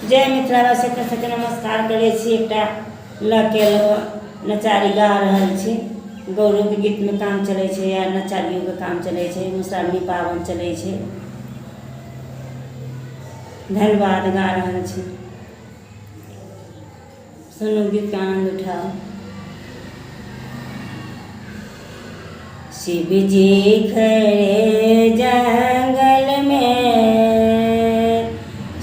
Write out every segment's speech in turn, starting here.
जय मिथिलावासी के सबके नमस्कार करे छी। एकटा लके नचारी गा रहल छी। गौरव के गीत में काम चले छे या नचारियों के काम चले छे। मुसरानी पावन चले छे। धन्यवाद गा रहल छी। सुनो गीत का आनंद उठाओ। शिव जी खड़े जंगल में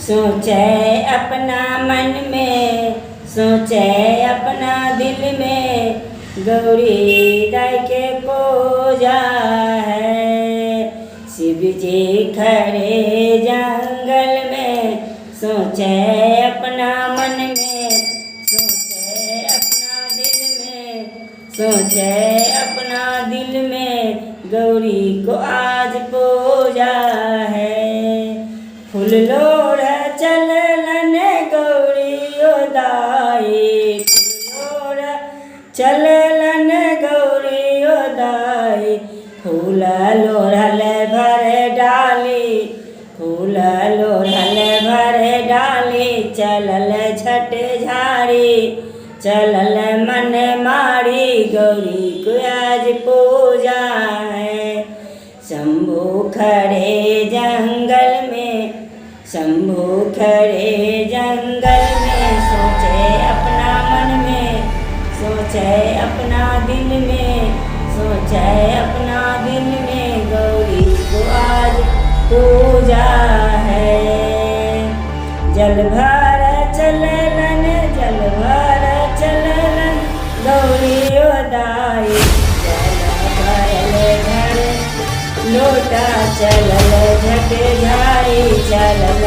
सोचे अपना मन में, सोचे अपना दिल में, गौरी दाई के पूजा है। शिव जी खड़े जंगल में सोचे अपना मन में, सोचे अपना दिल में, सोचे अपना दिल में, गौरी को आज पूजा है। फूल लोढ़ चलन गौरी दाई, फूल लोढ़ चलन गौरी दाई, फूल लोढ़ल भर डाली, फूल लोढ़ल भर डाली, चलल झट झाड़ी, चलल मन मारी, गौरी को आज पूजा है। शंभू खड़े जंगल में, शंभू खड़े जंगल में, सोचे अपना मन में, सोचे अपना दिल में, सोचे अपना दिल में, गौरी को आज पूजा है। जल भर चलन, जल भर चलन गौरी दाई, जल भरल घर लोटा, चलल झट झाड़ी, चलल